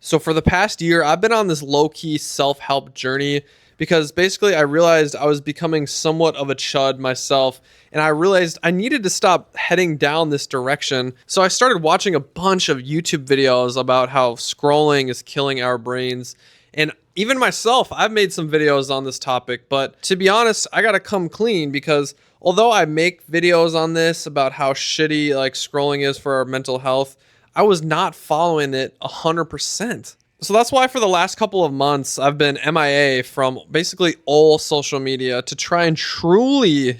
So for the past year, I've been on this low-key self-help journey because basically I realized I was becoming somewhat of a chud myself, and I realized I needed to stop heading down this direction. So I started watching a bunch of YouTube videos about how scrolling is killing our brains. And even myself, I've made some videos on this topic, but to be honest, I gotta come clean because although I make videos on this about how shitty like scrolling is for our mental health, I was not following it 100%. So that's why for the last couple of months, I've been MIA from basically all social media to try and truly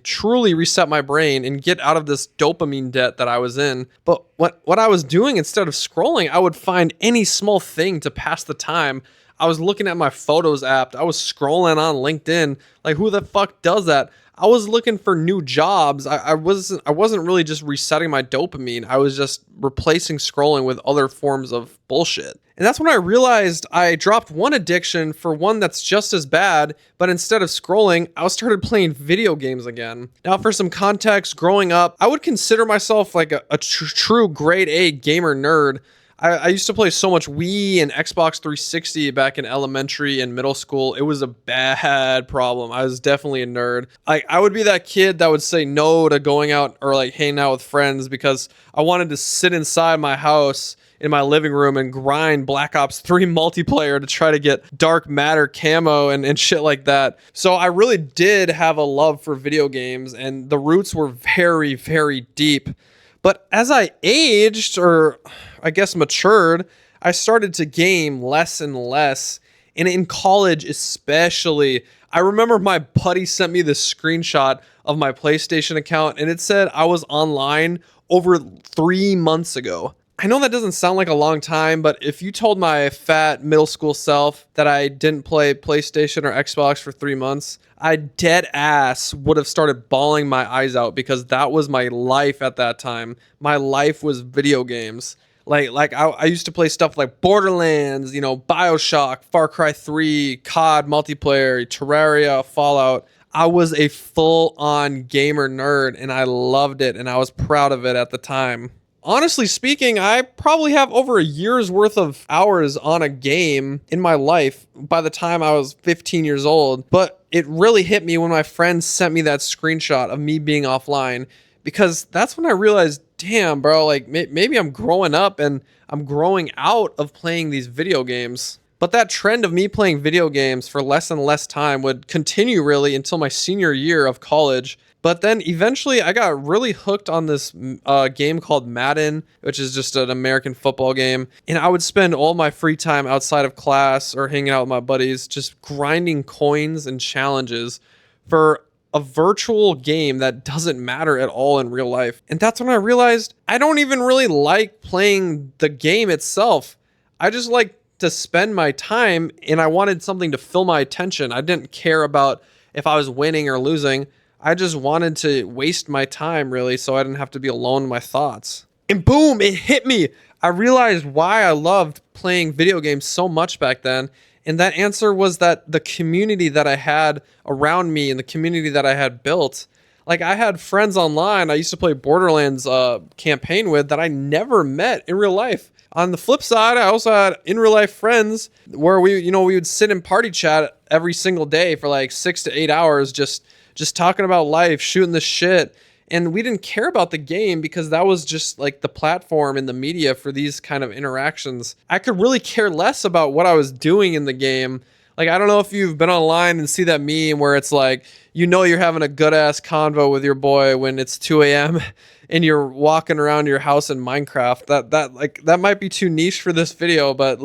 reset my brain and get out of this dopamine debt that I was in. But what I was doing instead of scrolling, I would find any small thing to pass the time. I was looking at my photos app. I was scrolling on LinkedIn. Like, who the fuck does that? I was looking for new jobs. I wasn't really just resetting my dopamine. I was just replacing scrolling with other forms of bullshit. And that's when I realized I dropped one addiction for one that's just as bad, but instead of scrolling, I started playing video games again. Now, for some context, growing up, I would consider myself like a true grade A gamer nerd. I used to play so much Wii and Xbox 360 back in elementary and middle school. It was a bad problem. I was definitely a nerd. I would be that kid that would say no to going out or like hanging out with friends because I wanted to sit inside my house in my living room and grind Black Ops 3 multiplayer to try to get dark matter camo and shit like that. So I really did have a love for video games, and the roots were very deep. But as I aged, or I guess matured, I started to game less and less. And in college especially, I remember my buddy sent me this screenshot of my PlayStation account, and it said I was online over 3 months ago. I know that doesn't sound like a long time, but if you told my fat middle school self that I didn't play PlayStation or Xbox for 3 months, I dead ass would have started bawling my eyes out because that was my life at that time. My life was video games. I used to play stuff like Borderlands, BioShock, Far Cry 3, COD multiplayer, Terraria, Fallout. I was a full-on gamer nerd, and I loved it, and I was proud of it at the time. Honestly speaking, I probably have over a year's worth of hours on a game in my life by the time I was 15 years old. But it really hit me when my friend sent me that screenshot of me being offline, because that's when I realized, damn, bro, like maybe I'm growing up and I'm growing out of playing these video games. But that trend of me playing video games for less and less time would continue really until my senior year of college. But then eventually I got really hooked on this game called Madden, which is just an American football game. And I would spend all my free time outside of class or hanging out with my buddies, just grinding coins and challenges for a virtual game that doesn't matter at all in real life. And that's when I realized I don't even really like playing the game itself. I just like to spend my time, and I wanted something to fill my attention. I didn't care about if I was winning or losing. I just wanted to waste my time, really, so I didn't have to be alone in my thoughts. And boom, it hit me. I realized why I loved playing video games so much back then. And that answer was that the community that I had around me and the community that I had built. Like, I had friends online I used to play Borderlands campaign with that I never met in real life. On the flip side, I also had in real life friends where we would sit in party chat every single day for like 6 to 8 hours, just talking about life, shooting the shit. And we didn't care about the game because that was just like the platform and the media for these kind of interactions. I could really care less about what I was doing in the game. Like, I don't know if you've been online and see that meme where it's like, you're having a good ass convo with your boy when it's 2 a.m. and you're walking around your house in Minecraft. That might be too niche for this video, but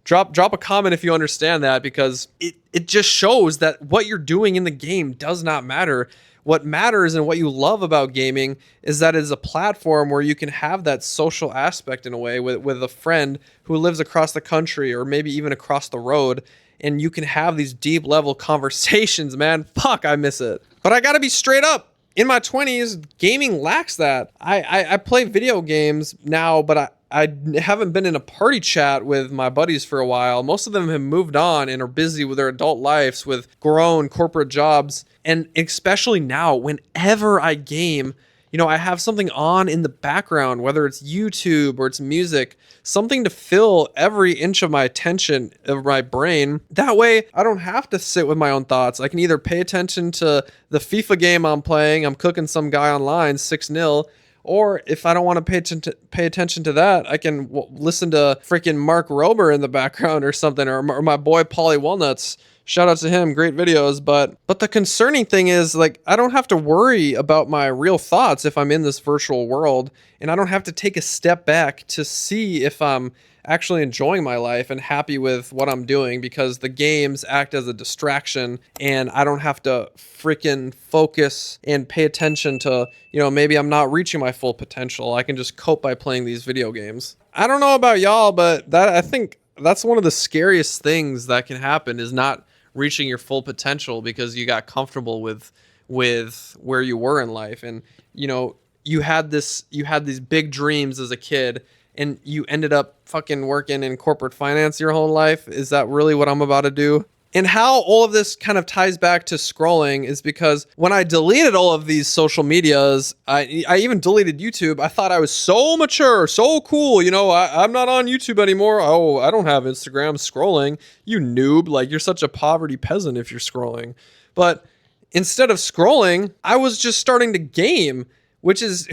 drop a comment if you understand that, because it just shows that what you're doing in the game does not matter. What matters and what you love about gaming is that it's a platform where you can have that social aspect in a way with a friend who lives across the country or maybe even across the road, and you can have these deep level conversations, man. Fuck, I miss it. But I gotta be straight up. In my 20s, gaming lacks that. I play video games now, but I haven't been in a party chat with my buddies for a while. Most of them have moved on and are busy with their adult lives with grown corporate jobs. And especially now, whenever I game, I have something on in the background, whether it's YouTube or it's music, something to fill every inch of my attention of my brain. That way, I don't have to sit with my own thoughts. I can either pay attention to the FIFA game I'm playing, I'm cooking some guy online 6-0, or if I don't want to pay attention to that, I can listen to freaking Mark Rober in the background or something, or my boy Paulie Walnuts. Shout out to him, great videos. But the concerning thing is, like, I don't have to worry about my real thoughts if I'm in this virtual world, and I don't have to take a step back to see if I'm actually enjoying my life and happy with what I'm doing, because the games act as a distraction and I don't have to freaking focus and pay attention to, maybe I'm not reaching my full potential. I can just cope by playing these video games. I don't know about y'all, but I think that's one of the scariest things that can happen, is not reaching your full potential because you got comfortable with where you were in life. And you had these big dreams as a kid, and you ended up fucking working in corporate finance your whole life. Is that really what I'm about to do? And how all of this kind of ties back to scrolling is because when I deleted all of these social medias, I even deleted YouTube. I thought I was so mature, so cool. I'm not on YouTube anymore. Oh, I don't have Instagram. Scrolling. You noob. Like, you're such a poverty peasant if you're scrolling. But instead of scrolling, I was just starting to game, which is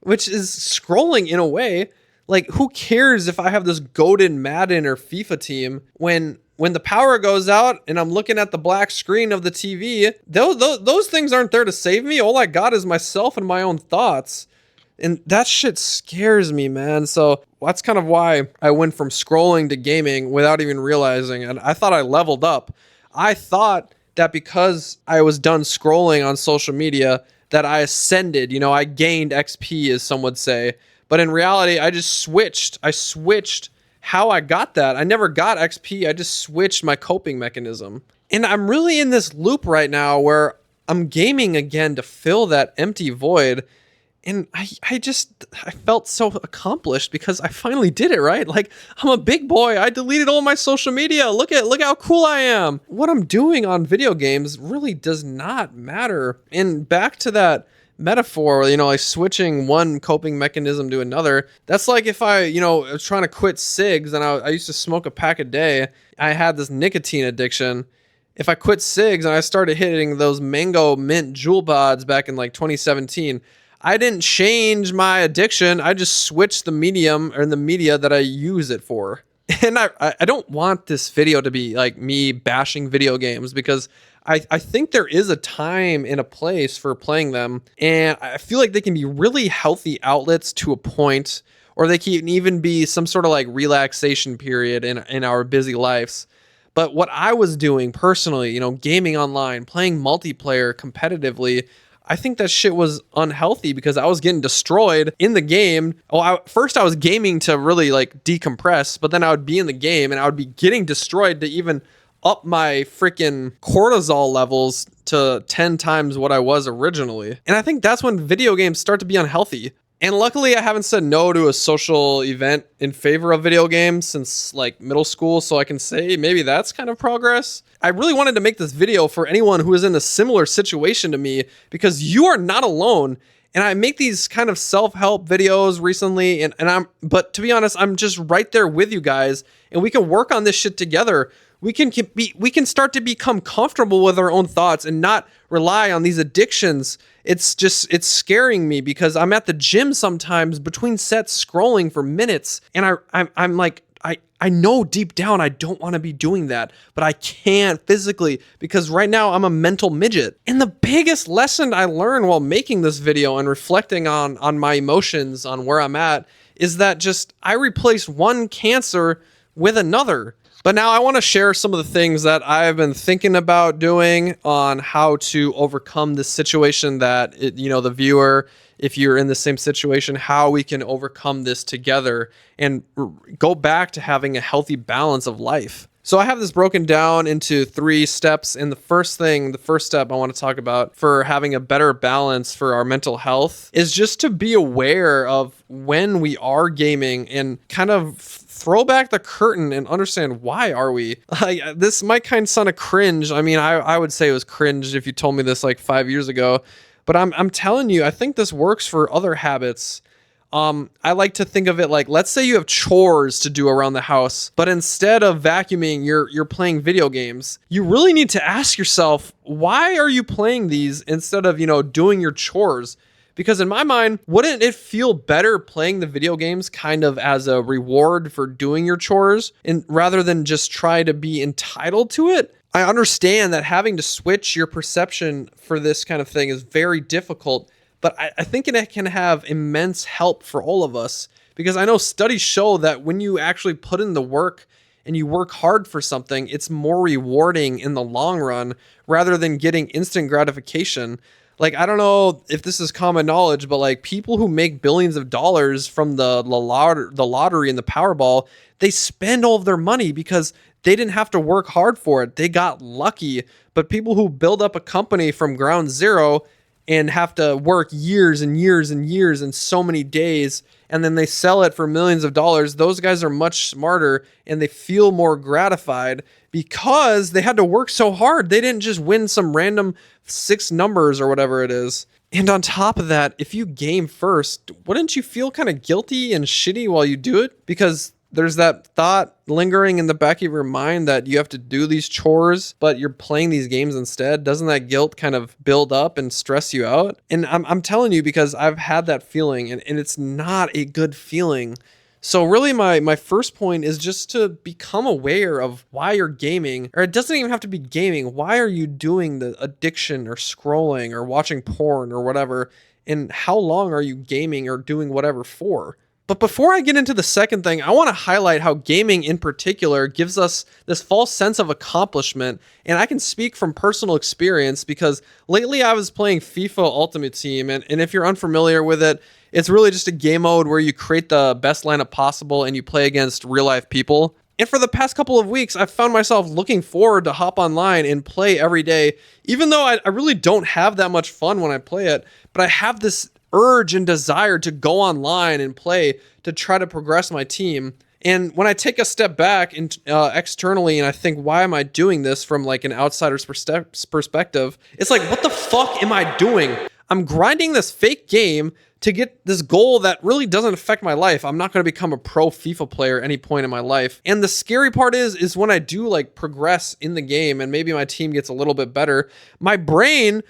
scrolling in a way. Like, who cares if I have this goated Madden or FIFA team when the power goes out and I'm looking at the black screen of the TV? Those things aren't there to save me. All I got is myself and my own thoughts. And that shit scares me, man. So that's kind of why I went from scrolling to gaming without even realizing. And I thought I leveled up. I thought that because I was done scrolling on social media that I ascended. I gained XP, as some would say. But in reality, I just switched. I switched how I got that. I never got XP. I just switched my coping mechanism. And I'm really in this loop right now where I'm gaming again to fill that empty void. And I felt so accomplished because I finally did it, right? Like, I'm a big boy. I deleted all my social media. Look how cool I am. What I'm doing on video games really does not matter. And back to that metaphor, like switching one coping mechanism to another. That's like if I, was trying to quit cigs and I used to smoke a pack a day. I had this nicotine addiction. If I quit cigs and I started hitting those mango mint jewel pods back in like 2017, I didn't change my addiction. I just switched the medium or the media that I use it for. And I don't want this video to be like me bashing video games, because I think there is a time and a place for playing them. And I feel like they can be really healthy outlets to a point, or they can even be some sort of like relaxation period in our busy lives. But what I was doing personally, gaming online, playing multiplayer competitively, I think that shit was unhealthy because I was getting destroyed in the game. First I was gaming to really like decompress, but then I would be in the game and I would be getting destroyed to even up my freaking cortisol levels to 10 times what I was originally. And I think that's when video games start to be unhealthy. And luckily, I haven't said no to a social event in favor of video games since like middle school, so I can say maybe that's kind of progress. I really wanted to make this video for anyone who is in a similar situation to me, because you are not alone. And I make these kind of self-help videos recently, but to be honest, I'm just right there with you guys, and we can work on this shit together. We can start to become comfortable with our own thoughts and not rely on these addictions. It's scaring me because I'm at the gym sometimes between sets scrolling for minutes, and I'm like, I know deep down I don't want to be doing that, but I can't physically because right now I'm a mental midget. And the biggest lesson I learned while making this video and reflecting on my emotions, on where I'm at, is that just I replaced one cancer with another. But now I want to share some of the things that I've been thinking about doing on how to overcome this situation that, the viewer, if you're in the same situation, how we can overcome this together and go back to having a healthy balance of life. So I have this broken down into 3 steps. And the first step I want to talk about for having a better balance for our mental health is just to be aware of when we are gaming and kind of throw back the curtain and understand why are we. Like, this might kind of sound a cringe. I mean, I would say it was cringe if you told me this like 5 years ago. But I'm telling you, I think this works for other habits. I like to think of it like, let's say you have chores to do around the house, but instead of vacuuming, you're playing video games. You really need to ask yourself, why are you playing these instead of, doing your chores? Because in my mind, wouldn't it feel better playing the video games kind of as a reward for doing your chores and rather than just try to be entitled to it? I understand that having to switch your perception for this kind of thing is very difficult, but I think it can have immense help for all of us, because I know studies show that when you actually put in the work and you work hard for something, it's more rewarding in the long run rather than getting instant gratification. Like, I don't know if this is common knowledge, but like people who make billions of dollars from the lottery and the Powerball, they spend all of their money because they didn't have to work hard for it. They got lucky. But people who build up a company from ground zero and have to work years and years and years and so many days, and then they sell it for millions of dollars, those guys are much smarter and they feel more gratified because they had to work so hard. They didn't just win some random 6 numbers or whatever it is. And on top of that, if you game first, wouldn't you feel kind of guilty and shitty while you do it? Because there's that thought lingering in the back of your mind that you have to do these chores, but you're playing these games instead. Doesn't that guilt kind of build up and stress you out? And I'm telling you, because I've had that feeling, and it's not a good feeling. So really my first point is just to become aware of why you're gaming, or it doesn't even have to be gaming. Why are you doing the addiction or scrolling or watching porn or whatever? And how long are you gaming or doing whatever for? But before I get into the second thing, I want to highlight how gaming in particular gives us this false sense of accomplishment. And I can speak from personal experience because lately I was playing FIFA Ultimate Team. And if you're unfamiliar with it, it's really just a game mode where you create the best lineup possible and you play against real life people. And for the past couple of weeks, I've found myself looking forward to hop online and play every day, even though I really don't have that much fun when I play it. But I have this urge and desire to go online and play to try to progress my team. And when I take a step back and externally and I think, why am I doing this from like an outsider's perspective? It's like, what the fuck am I doing? I'm grinding this fake game to get this goal that really doesn't affect my life. I'm not going to become a pro FIFA player at any point in my life. And the scary part is when I do like progress in the game and maybe my team gets a little bit better, my brain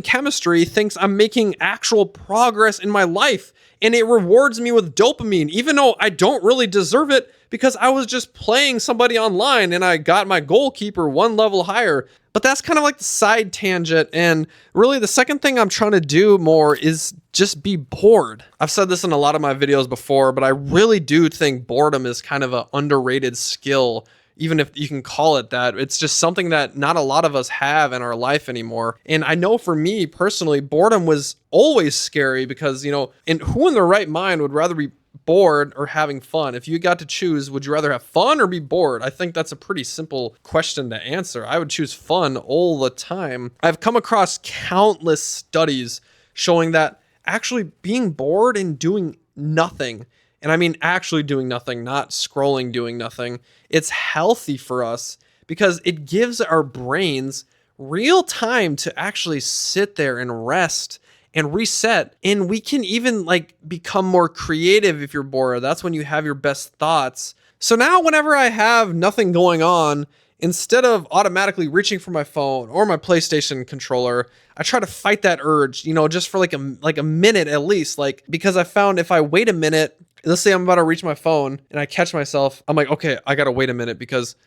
chemistry thinks I'm making actual progress in my life. And it rewards me with dopamine, even though I don't really deserve it because I was just playing somebody online and I got my goalkeeper 1 level higher. But that's kind of like the side tangent. And really the second thing I'm trying to do more is just be bored. I've said this in a lot of my videos before, but I really do think boredom is kind of an underrated skill. Even if you can call it that, it's just something that not a lot of us have in our life anymore. And I know for me personally, boredom was always scary because, and who in their right mind would rather be bored or having fun? If you got to choose, would you rather have fun or be bored? I think that's a pretty simple question to answer. I would choose fun all the time. I've come across countless studies showing that actually being bored and doing nothing, and I mean actually doing nothing, not scrolling, doing nothing, it's healthy for us because it gives our brains real time to actually sit there and rest and reset. And we can even like become more creative if you're bored. That's when you have your best thoughts. So now whenever I have nothing going on, instead of automatically reaching for my phone or my PlayStation controller, I try to fight that urge, just for like a minute at least, because I found if I wait a minute, let's say I'm about to reach my phone and I catch myself, I'm like, okay, I got to wait a minute because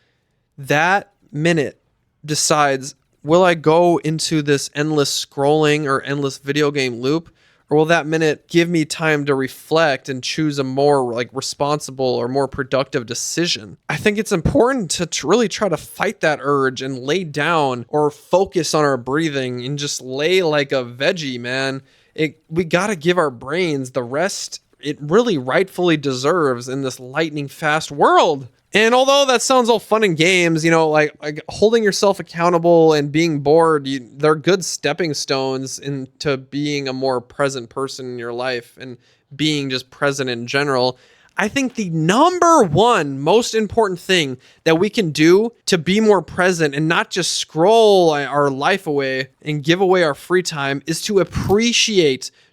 that minute decides, will I go into this endless scrolling or endless video game loop? Or will that minute give me time to reflect and choose a more like responsible or more productive decision? I think it's important to really try to fight that urge and lay down or focus on our breathing and just lay like a veggie, man. We got to give our brains the rest it really rightfully deserves in this lightning fast world. And although that sounds all fun and games, like holding yourself accountable and being bored, they're good stepping stones into being a more present person in your life and being just present in general. I think the number one most important thing that we can do to be more present and not just scroll our life away and give away our free time is to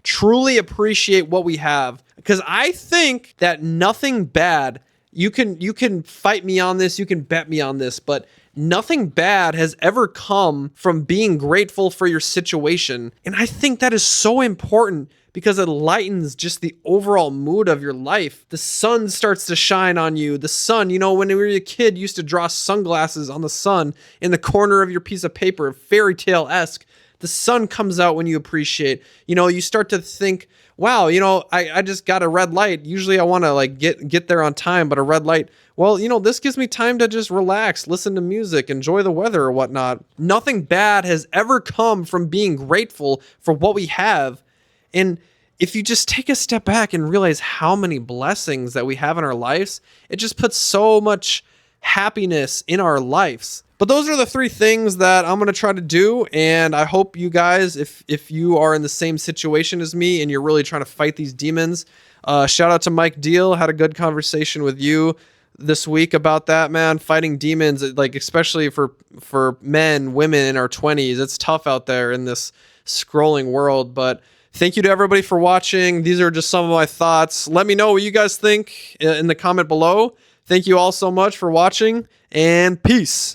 truly appreciate what we have. Because I think that nothing bad, you can fight me on this, you can bet me on this, but nothing bad has ever come from being grateful for your situation. And I think that is so important because it lightens just the overall mood of your life. The sun starts to shine on you. The sun, when you were a kid, you used to draw sunglasses on the sun in the corner of your piece of paper, fairy tale-esque. The sun comes out when you appreciate. You start to think, wow, I just got a red light. Usually I want to get there on time, but a red light, well, this gives me time to just relax, listen to music, enjoy the weather or whatnot. Nothing bad has ever come from being grateful for what we have. And if you just take a step back and realize how many blessings that we have in our lives, it just puts so much happiness in our lives. But those are the 3 things that I'm going to try to do. And I hope you guys, if you are in the same situation as me and you're really trying to fight these demons, shout out to Mike Deal. Had a good conversation with you this week about that, man. Fighting demons, especially for men, women in our 20s. It's tough out there in this scrolling world. But thank you to everybody for watching. These are just some of my thoughts. Let me know what you guys think in the comment below. Thank you all so much for watching, and peace.